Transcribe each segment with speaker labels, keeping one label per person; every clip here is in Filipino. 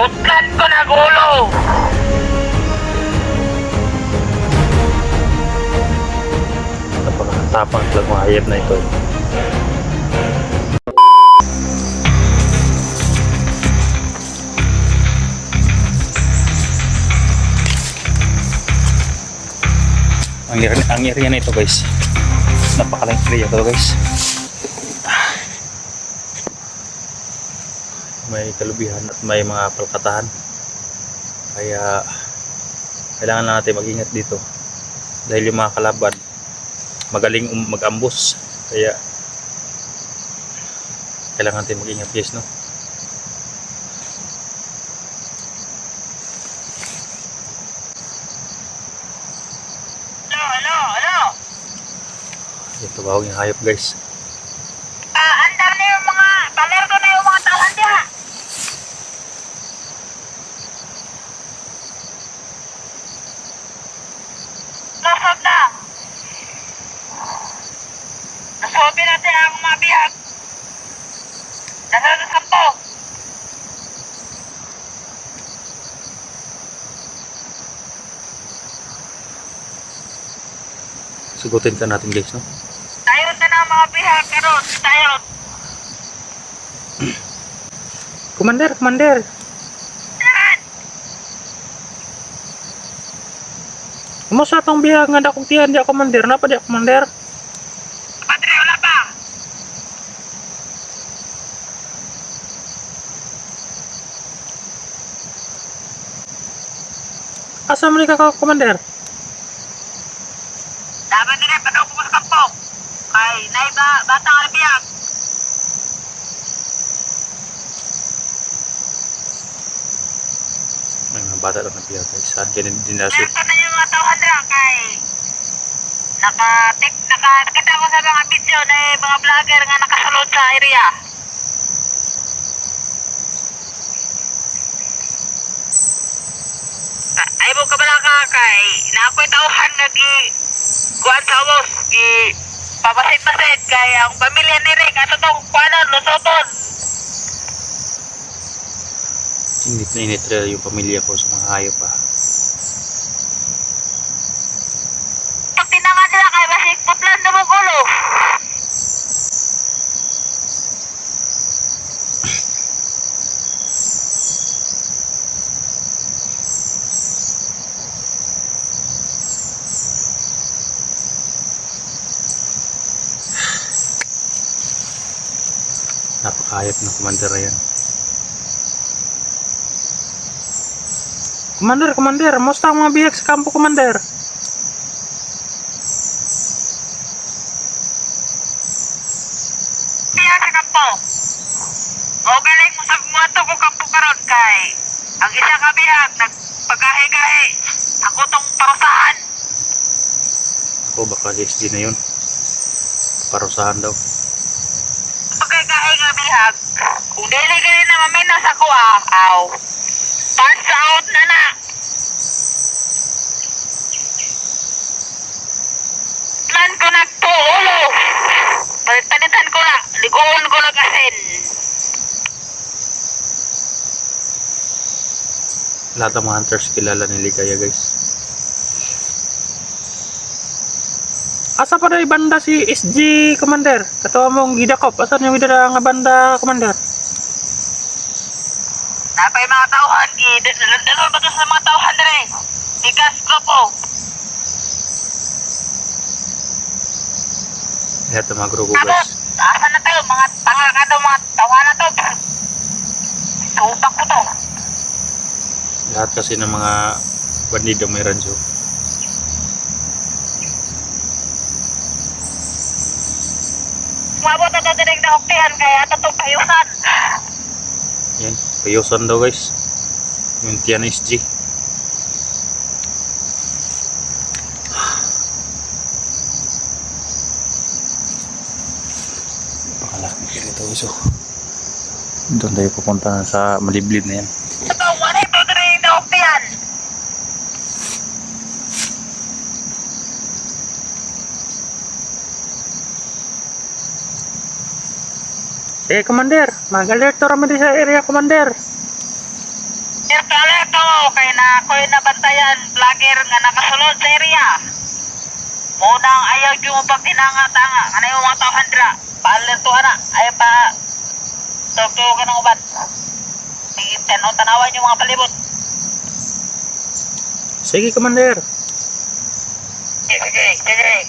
Speaker 1: Putlan ko na gulo!
Speaker 2: Napakatapang lang mga hayop na ito. Ang area na ito guys, napakalang area ito guys. May kalubihan at may mga palkatahan, kaya kailangan lang natin mag-ingat dito dahil yung mga kalaban magaling mag-ambus, kaya kailangan natin mag-ingat guys, no?
Speaker 1: Hello?
Speaker 2: Ito bawang yung hayop guys.
Speaker 1: Andar na yung mga, baler ko na yung mga talan diha. Nasod na. Nasobi natin ang mga bihag. Nasod na sampo.
Speaker 2: Sugutin ka natin guys, no?
Speaker 1: Tayo na ng mga bihag karon. Tayo.
Speaker 2: Commander! Kumusta itong bihag nga dakong tiyan di commander? Napa di commander?
Speaker 1: Padre, wala pa.
Speaker 2: Asa mo ni ka commander?
Speaker 1: Dapat din pa daw ko sa kampo. Ay, naiba, batang alibiyag.
Speaker 2: May mga bata lang na bihag guys. Saan kayo dinasip?
Speaker 1: Meron na yung mga tauhan na kay nakakita ko sa mga video na mga vlogger nga nakasalod sa area. Ay mo kabalaka kay na ako'y tauhan nga kuan sa ubos papasit-pasit kay ang pamilya ni Rick ato tong kuanan lusoton.
Speaker 2: Init na init rin yung pamilya ko sa mga hayop ah.
Speaker 1: Pag tinangan nila kay basig putlan na mo gulo.
Speaker 2: Napakahayop ng commander yan. Commander, musta ang mga bihag sa kampo commander?
Speaker 1: Kaya sa kampo. O galing mo sa mga to ko kampo karon kay ang isa ka bihag nagpagahe-gahe. Ako tong parusahan.
Speaker 2: Ako baka SG na yun. Parusahan daw.
Speaker 1: Pagkagahe nga bihag. Kung dili galing na mamay nasa kuha, aw. Pass out na na. Plan ko nagtuulo. Pagtanitan ko na. Liguan ko na kasin.
Speaker 2: Lahat ng mga hunters kilala ni Ligaya guys. Asa pa na banda si SG commander? Katawa mong gidakop. Asan yung gidara nga banda commander?
Speaker 1: Napay mga tauhan. Dalon ba ito sa mga tauhan na rin? Ikas grupo.
Speaker 2: Lahat ng mga grupo
Speaker 1: Abot.
Speaker 2: guys.
Speaker 1: Asa na tayo? Mga tanga ka daw. Mga tauhan na to. Tupak ko to.
Speaker 2: Lahat kasi ng mga bandido may ranso.
Speaker 1: Mabot na ito direct na huktihan. Kaya ito itong payusan.
Speaker 2: Yan, payosan daw guys. Yung tiyan SG. Napakalaki ganito guys. Doon tayo pupunta sa maliblib na yan.
Speaker 1: Ito, wala ito direct na huktihan.
Speaker 2: Commander, mag-alert to ramadi sa area, commander.
Speaker 1: binabantayan vlogger nga nakasulod sa area. Munang ayaw yung mo pag tinanga-tanga. Ano yung mga tauhan dira? Paalertuhan na. Ayaw pa tugtog ka ng uban. Tingin o tanawan yung mga palibot.
Speaker 2: Sige, Commander.
Speaker 1: Sige.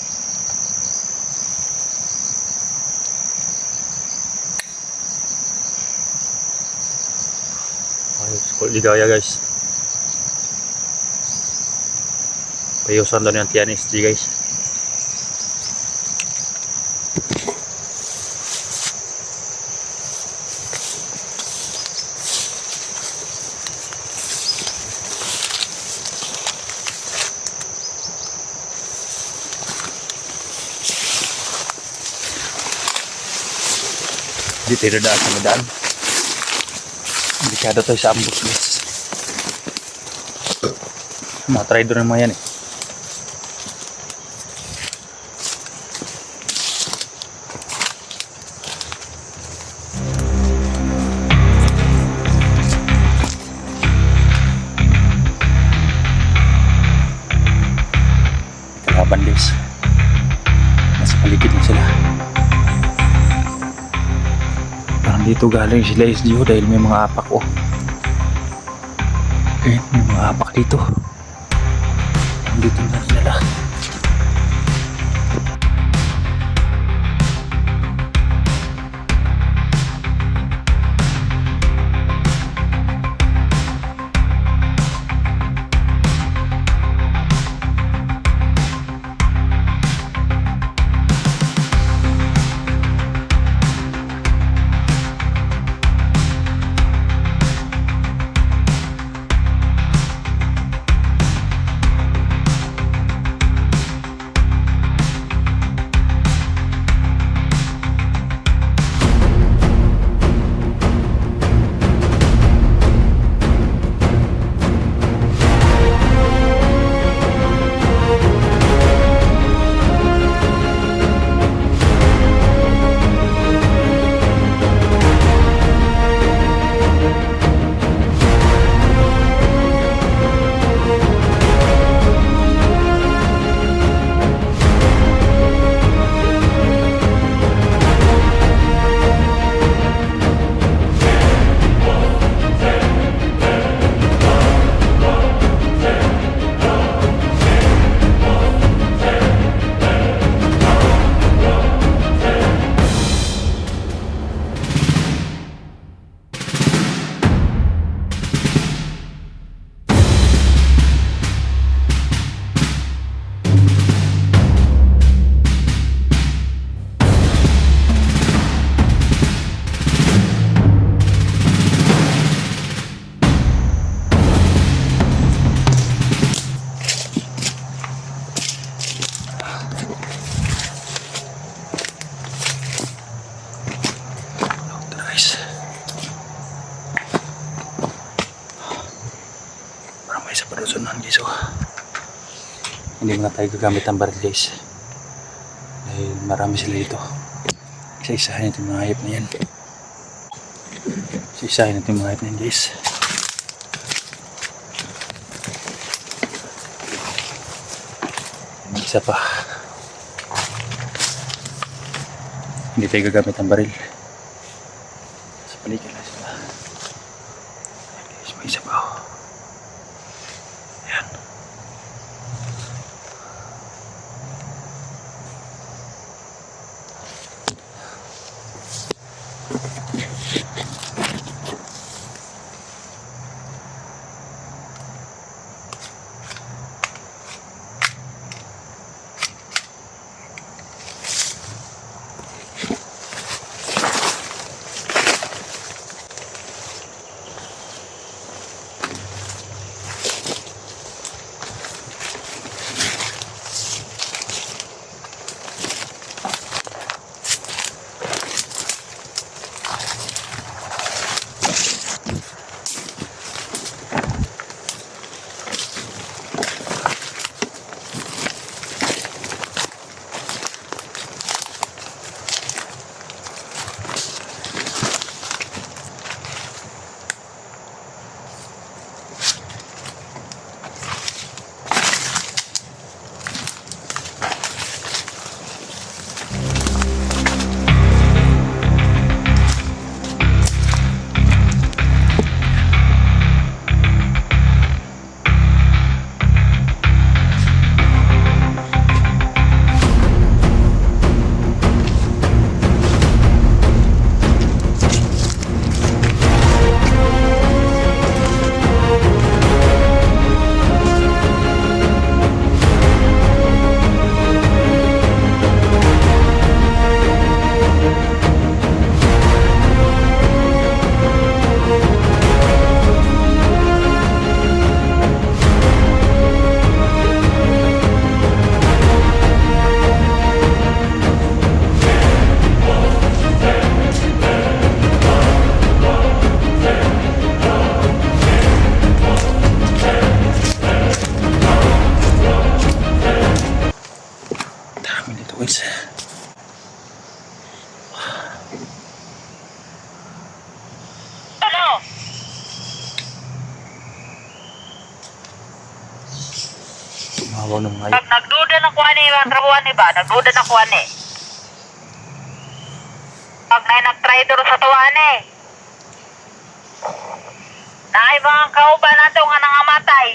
Speaker 2: Ay, school ligaya guys. Payusan daw ni Tianis di guys. Di tayo dadaan sa medaan. Delikado tayo sa ambush guys. Mga trader naman yan eh. Kalaban guys. Nasa paligid na sila. Parang dito galing sila SGO dahil may mga apak oh. Eh, may mga apak dito. Dito na sila. Hindi muna tayo gagamit ng baril guys dahil marami sila dito. Isa-isahin natin mga hayop na yan. Isa-isahin natin mga hayop na yan guys. Isa pa, hindi tayo gagamit ng baril. Sa paligid lang sila. Guys, may isa pa. Ayan. Kami dito guys.
Speaker 1: Ano?
Speaker 2: Tumawa ng hayop.
Speaker 1: Pag nagduda ng kuha ni trabuhan ni ba? Nagduda ng kuha ni. Pag na nag-try doon sa tuwan eh. Naay mga kauban nato nga nangamatay.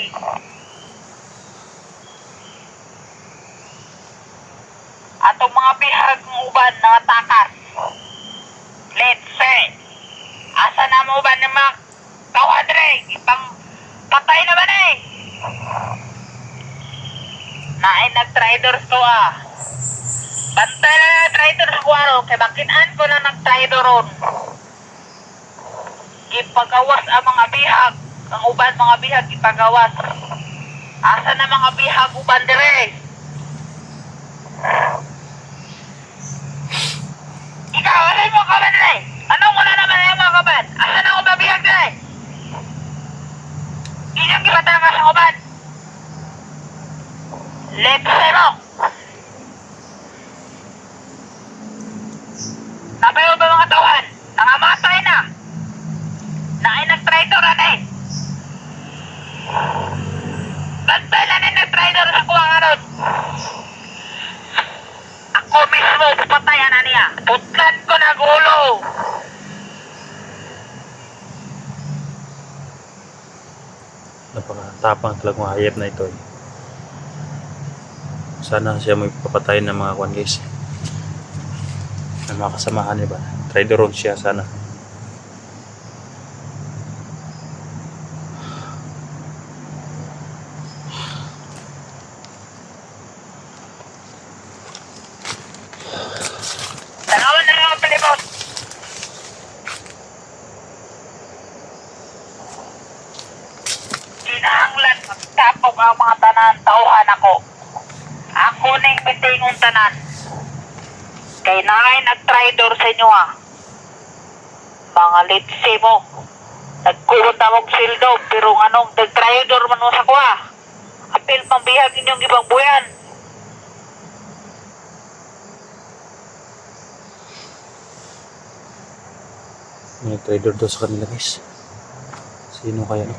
Speaker 1: Atong mga bihag ng uban nga takas. Let's say, asa na mo uban ng mga kawadre? Ipang patay na ba na eh? Naay nag-triders to ah. Bantay na nag-triders ko araw. Kaya makitaan ko na nag-trider ron. Ipagawas ang mga bihag. Ang uban mga bihag ipagawas. Asa na mga bihag uban dire? Ikaw, alay mo kaban dire? Anong wala naman yung mga kaban? Asa na uban bihag dire? Inyong gibatangas ang uban. Let's say mo. Nabayo ba mga tauhan? Nangamatay na. Naay nag-trader na eh. Bantay na na nag-trader sa kuwang aron. Ako mismo, patayan na niya. Putlan ko na gulo.
Speaker 2: Napakatapang talagang mga hayop na ito eh. Sana siya may papatayin ng mga kwan guys. Ng mga kasamahan niya ba? Traidoron siya sana.
Speaker 1: Tanawan na lang ang palibot. Kinahanglan magtapok ang mga tanan tauhan ako. Ako ning bitingong tanan. Kay naay nag-tridor sa inyo ha. Mga litsi mo. Nagkuhon na mong sildo pero anong nag-tridor man mo sa kuha. Apil pang bihag inyong ibang buyan.
Speaker 2: May trader daw sa kanila guys. Sino kaya no?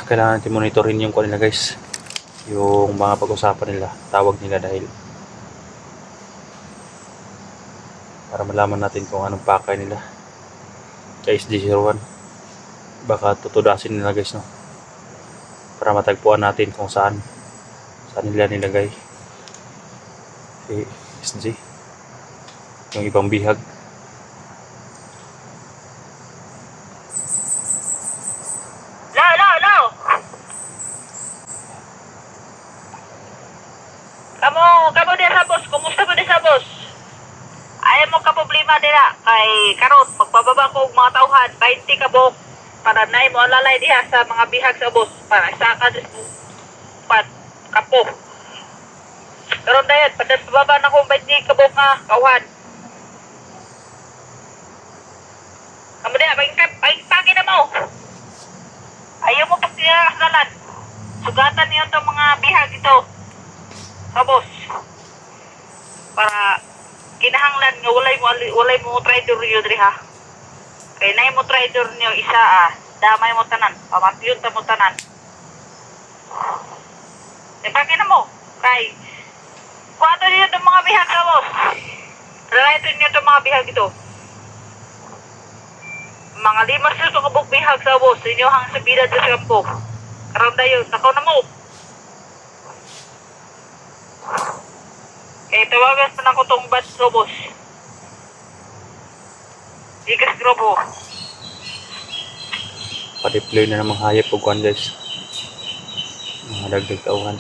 Speaker 2: Kailangan natin monitorin yung kanila guys, yung mga pag-usapan nila, tawag nila dahil para malaman natin kung anong pakay nila sa SD01. Baka tutudasin nila guys no, para matagpuan natin kung saan nila nilagay si SG yung ibang bihag.
Speaker 1: Lo! Kamu din sa boss. Kumusta mo din sa boss? Ayaw mo ka problema nila. Kay karon magpababa ko og mga tauhan. 20 ka buok. Para na mo alalay diha sa mga bihag sa boss. Para sa ka kapo. Karon dayon, pababa na ko 20 ka buok nga kauhan. Kamu din, pagi na mo. Ayaw mo pa siya kasalan. Sugatan niyo itong mga bihag ito. Sa boss. Para kinahanglan nga walay mo trader niyo diri ha. Kay nay mo trader niyo isa damay mo tanan, pamatiyon ta mo tanan. Ipagi na mo. Kay kuwato niyo itong mga bihag sa boss. Ralaito niyo itong mga bihag ito. Mga 5 sa kabuk bihag sa boss. Inyo hang sabida sa kampo. Karon dayon, takaw na mo. Kaya tawagas pa na ko tong bat sa boss. Ikas grobo.
Speaker 2: Pa-deploy na namang hayop o kwan guys, mga dagdag tauhan.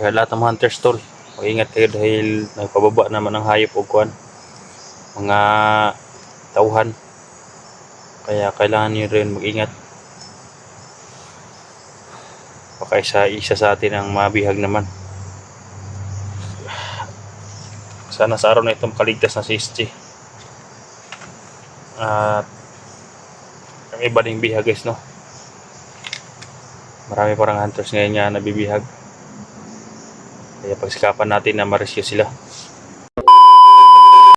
Speaker 2: Kaya lahat ng mga hunters tol, mag-ingat kayo dahil nagpababa naman ang hayop o kwan. mga tauhan. Kaya kailangan nyo rin mag-ingat. Baka isa sa atin ang mabihag naman. Sana sa araw na ito makaligtas na si SG. At ang iba ding bihag guys, no? Marami parang hunters ngayon nga nabibihag. Kaya pagsikapan natin na ma-rescue sila.